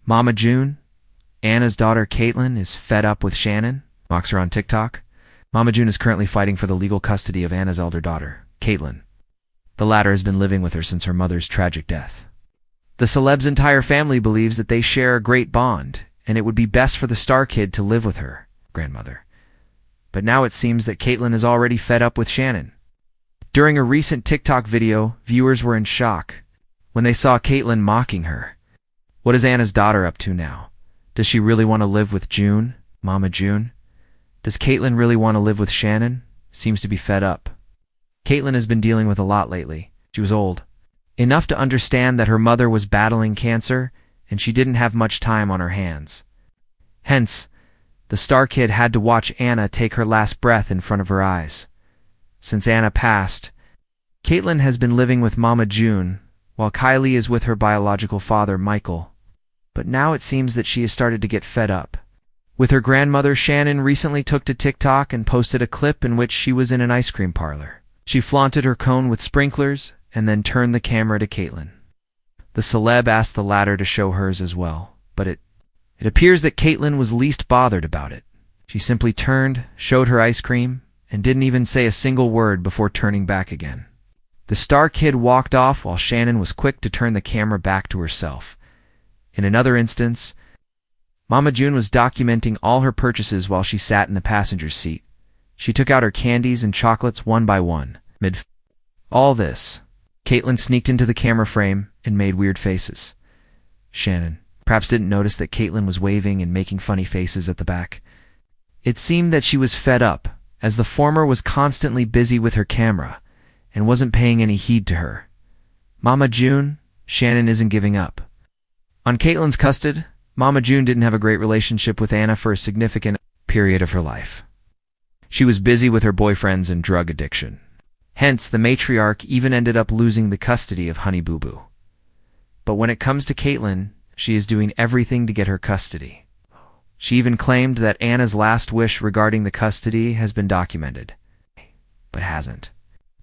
Mama June, Anna's daughter Caitlin, is fed up with Shannon, mocks her on TikTok. Mama June is currently fighting for the legal custody of Anna's elder daughter, Caitlin. The latter has been living with her since her mother's tragic death. The celeb's entire family believes that they share a great bond, and it would be best for the star kid to live with her grandmother. But now it seems that Caitlin is already fed up with Shannon. During a recent TikTok video, viewers were in shock when they saw Caitlin mocking her. What is Anna's daughter up to now? Does she really want to live with June, Mama June? Does Caitlin really want to live with Shannon? Seems to be fed up. Caitlin has been dealing with a lot lately. She was old enough to understand that her mother was battling cancer, and she didn't have much time on her hands. Hence, the star kid had to watch Anna take her last breath in front of her eyes. Since Anna passed, Caitlin has been living with Mama June, while Kylie is with her biological father, Michael. But now it seems that she has started to get fed up with her grandmother. Shannon recently took to TikTok and posted a clip in which she was in an ice cream parlor. She flaunted her cone with sprinklers and then turned the camera to Caitlin. The celeb asked the latter to show hers as well, but it appears that Caitlin was least bothered about it. She simply turned, showed her ice cream, and didn't even say a single word before turning back again. The star kid walked off while Shannon was quick to turn the camera back to herself. In another instance, Mama June was documenting all her purchases while she sat in the passenger seat. She took out her candies and chocolates one by one. Mid all this, Caitlin sneaked into the camera frame and made weird faces. Shannon perhaps didn't notice that Caitlin was waving and making funny faces at the back. It seemed that she was fed up, as the former was constantly busy with her camera and wasn't paying any heed to her. Mama June, Shannon isn't giving up. On Caitlin's custody, Mama June didn't have a great relationship with Anna for a significant period of her life. She was busy with her boyfriends and drug addiction. Hence, the matriarch even ended up losing the custody of Honey Boo Boo. But when it comes to Caitlin, she is doing everything to get her custody. She even claimed that Anna's last wish regarding the custody has been documented, but hasn't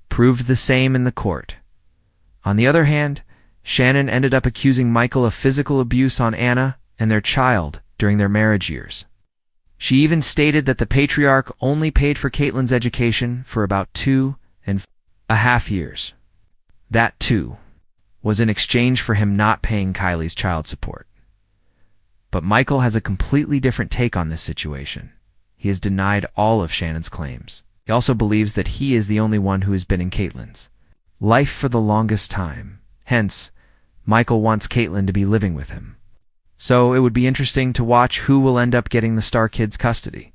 proved the same in the court. On the other hand, Shannon ended up accusing Michael of physical abuse on Anna and their child during their marriage years. She even stated that the patriarch only paid for Caitlin's education for about 2.5 years. That, too, was in exchange for him not paying Kylie's child support. But Michael has a completely different take on this situation. He has denied all of Shannon's claims. He also believes that he is the only one who has been in Caitlin's life for the longest time. Hence, Michael wants Caitlin to be living with him. So it would be interesting to watch who will end up getting the star kid's custody.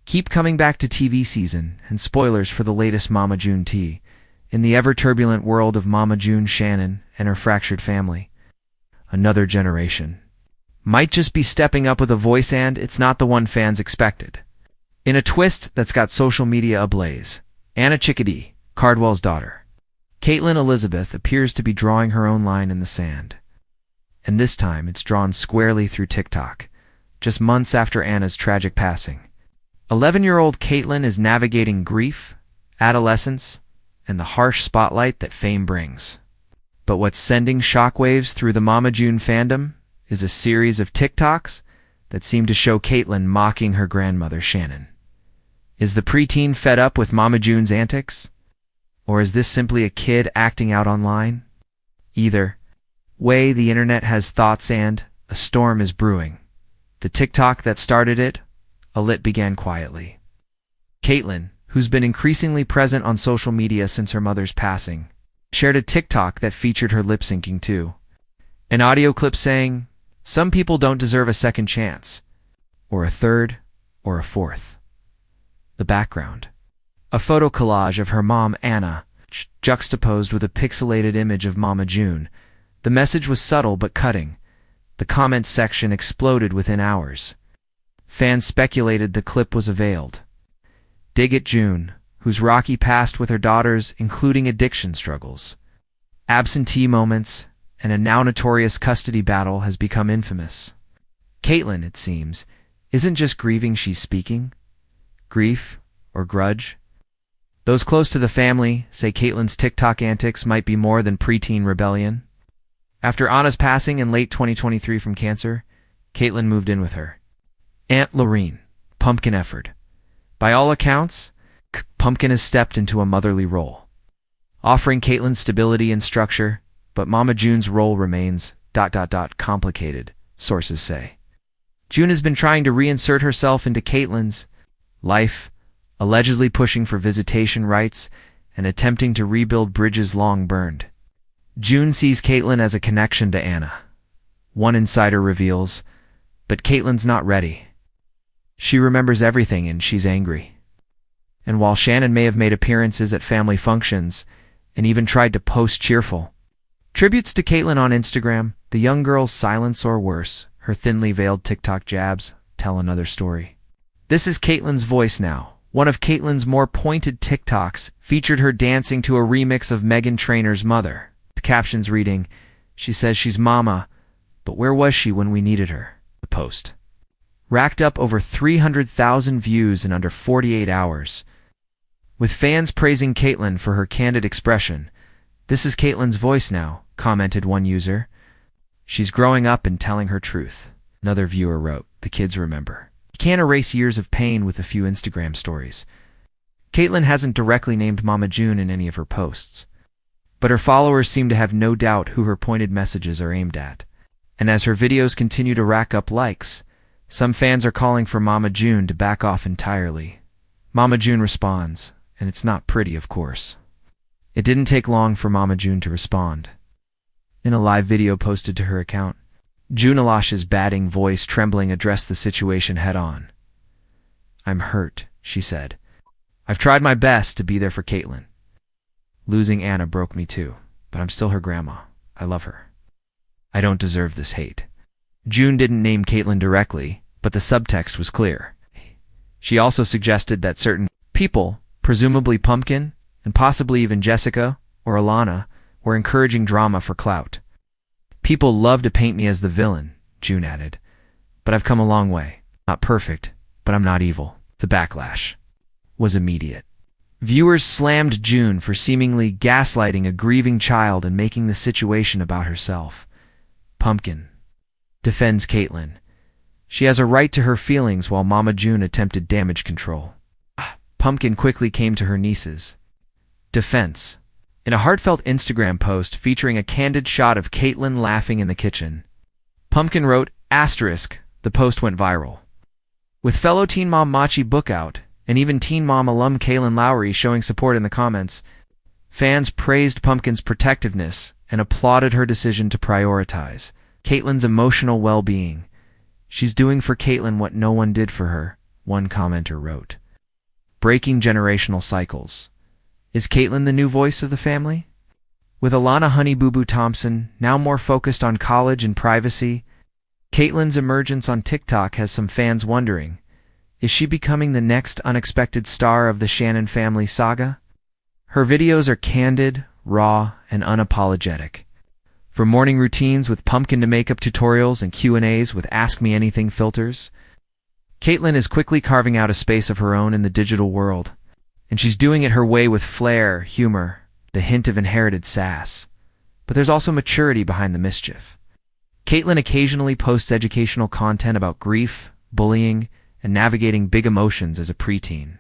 Keep coming back to TV season and spoilers for the latest Mama June tea in the ever-turbulent world of Mama June Shannon and her fractured family. Another generation might just be stepping up with a voice, and it's not the one fans expected. In a twist that's got social media ablaze, Anna Chickadee, Cardwell's daughter, Caitlin Elizabeth, appears to be drawing her own line in the sand. And this time it's drawn squarely through TikTok, just months after Anna's tragic passing. 11-year-old Caitlin is navigating grief, adolescence, and the harsh spotlight that fame brings. But what's sending shockwaves through the Mama June fandom is a series of TikToks that seem to show Caitlin mocking her grandmother Shannon. Is the preteen fed up with Mama June's antics? Or is this simply a kid acting out online? Either way, the internet has thoughts and a storm is brewing. The TikTok that started it, began quietly. Caitlin, who's been increasingly present on social media since her mother's passing, shared a TikTok that featured her lip-syncing too. An audio clip saying, "Some people don't deserve a second chance, or a third, or a fourth." The background: a photo collage of her mom, Anna, juxtaposed with a pixelated image of Mama June. The message was subtle but cutting. The comments section exploded within hours. Fans speculated the clip was a veiled dig at June, whose rocky past with her daughters, including addiction struggles, absentee moments, and a now notorious custody battle, has become infamous. Caitlin, it seems, isn't just grieving, she's speaking. Grief or grudge? Those close to the family say Caitlin's TikTok antics might be more than preteen rebellion. After Anna's passing in late 2023 from cancer, Caitlin moved in with her Aunt Lorene, Pumpkin effort. By all accounts, Pumpkin has stepped into a motherly role, offering Caitlin stability and structure, but Mama June's role remains ... complicated, sources say. June has been trying to reinsert herself into Caitlin's life, allegedly pushing for visitation rights and attempting to rebuild bridges long burned. June sees Caitlin as a connection to Anna, one insider reveals, but Caitlin's not ready. She remembers everything and she's angry. And while Shannon may have made appearances at family functions and even tried to post cheerful tributes to Caitlin on Instagram, the young girl's silence, or worse, her thinly veiled TikTok jabs, tell another story. This is Caitlin's voice now. One of Caitlin's more pointed TikToks featured her dancing to a remix of Meghan Trainor's Mother. The captions reading, "She says she's mama, but where was she when we needed her?" The post racked up over 300,000 views in under 48 hours. With fans praising Caitlin for her candid expression, "This is Caitlin's voice now," commented one user. "She's growing up and telling her truth." Another viewer wrote, "The kids remember. You can't erase years of pain with a few Instagram stories." Caitlin hasn't directly named Mama June in any of her posts, but her followers seem to have no doubt who her pointed messages are aimed at. And as her videos continue to rack up likes, some fans are calling for Mama June to back off entirely. Mama June responds, and it's not pretty, of course. It didn't take long for Mama June to respond. In a live video posted to her account, June Alash's batting voice trembling addressed the situation head-on. "I'm hurt," she said. "I've tried my best to be there for Caitlin. Losing Anna broke me too, but I'm still her grandma. I love her. I don't deserve this hate." June didn't name Caitlin directly, but the subtext was clear. She also suggested that certain people, presumably Pumpkin, and possibly even Jessica or Alana, were encouraging drama for clout. "People love to paint me as the villain," June added, "but I've come a long way. Not perfect, but I'm not evil." The backlash was immediate. Viewers slammed June for seemingly gaslighting a grieving child and making the situation about herself. Pumpkin defends Caitlin. She has a right to her feelings, while Mama June attempted damage control. Pumpkin quickly came to her niece's defense. In a heartfelt Instagram post featuring a candid shot of Caitlin laughing in the kitchen, Pumpkin wrote, **. The post went viral, with fellow Teen Mom Machi book out, and even Teen Mom alum Kaylin Lowry showing support in the comments. Fans praised Pumpkin's protectiveness and applauded her decision to prioritize Caitlin's emotional well-being. "She's doing for Caitlin what no one did for her," one commenter wrote. Breaking generational cycles. Is Caitlin the new voice of the family? With Alana Honey Boo Boo Thompson now more focused on college and privacy, Caitlin's emergence on TikTok has some fans wondering, is she becoming the next unexpected star of the Shannon family saga? Her videos are candid, raw, and unapologetic. From morning routines with Pumpkin to makeup tutorials and Q&As with Ask Me Anything filters, Caitlin is quickly carving out a space of her own in the digital world, and she's doing it her way with flair, humor, the hint of inherited sass. But there's also maturity behind the mischief. Caitlin occasionally posts educational content about grief, bullying, and navigating big emotions as a preteen.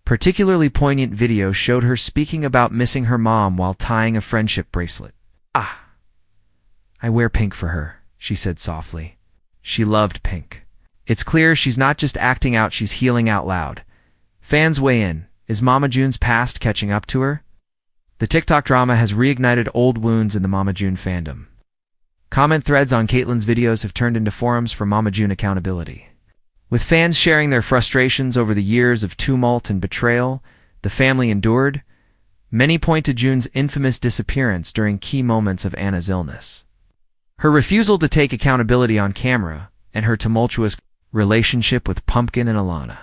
Particularly poignant video showed her speaking about missing her mom while tying a friendship bracelet. "I wear pink for her," she said softly. She loved pink. It's clear she's not just acting out, she's healing out loud. Fans weigh in. Is Mama June's past catching up to her? The TikTok drama has reignited old wounds in the Mama June fandom. Comment threads on Caitlin's videos have turned into forums for Mama June accountability. With fans sharing their frustrations over the years of tumult and betrayal the family endured, many point to June's infamous disappearance during key moments of Anna's illness. Her refusal to take accountability on camera, and her tumultuous relationship with Pumpkin and Alana.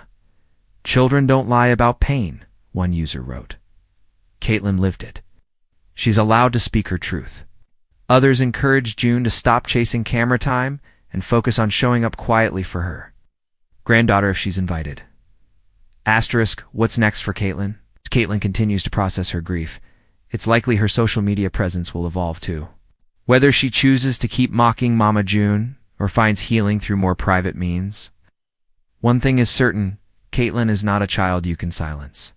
"Children don't lie about pain," one user wrote. Caitlin lived it. She's allowed to speak her truth. Others encouraged June to stop chasing camera time and focus on showing up quietly for her granddaughter if she's invited. What's next for Caitlin? As Caitlin continues to process her grief, it's likely her social media presence will evolve too. Whether she chooses to keep mocking Mama June or finds healing through more private means, one thing is certain: Caitlin is not a child you can silence.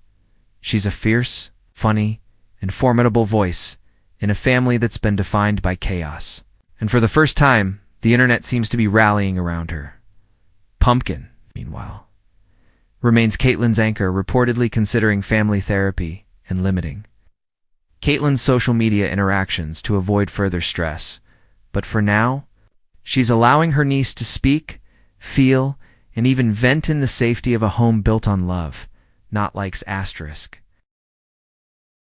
She's a fierce, funny, and formidable voice in a family that's been defined by chaos. And for the first time, the internet seems to be rallying around her. Pumpkin, meanwhile, remains Caitlin's anchor, reportedly considering family therapy and limiting Caitlin's social media interactions to avoid further stress. But for now, she's allowing her niece to speak, feel, and even vent in the safety of a home built on love, not likes asterisk.